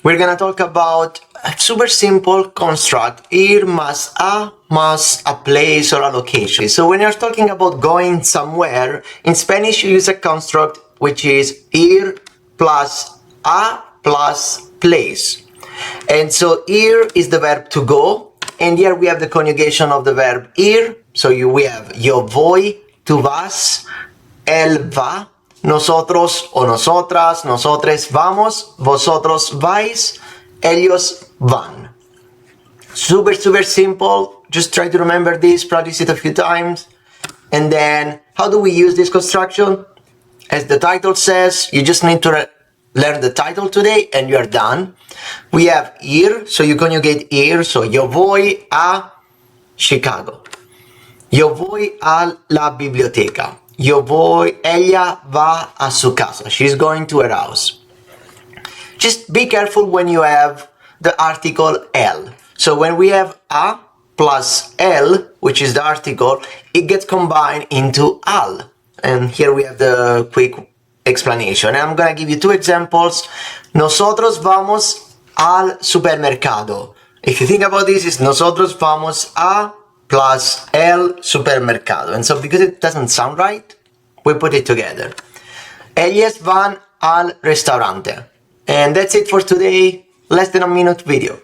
We're gonna talk about a super simple construct, ir más a place or a location. So when you're talking about going somewhere, in Spanish you use a construct which is ir plus a plus place. And so ir is the verb to go, and here we have the conjugation of the verb ir. So we have yo voy, tú vas, él va, nosotros o nosotras, nosotres vamos, vosotros vais, ellos van. Super, super simple. Just try to remember this, practice it a few times. And then, how do we use this construction? As the title says, you just need to learn the title today and you are done. We have ir, so you conjugate ir, so yo voy a Chicago. Yo voy a la biblioteca. Ella va a su casa. She's going to her house. Just be careful when you have the article el. So when we have a plus el, which is the article, it gets combined into al. And here we have the quick explanation. And I'm gonna give you two examples. Nosotros vamos al supermercado. If you think about this, it's nosotros vamos a plus el supermercado. And so because it doesn't sound right, we put it together. Ellas van al restaurante. And that's it for today. Less than a minute video.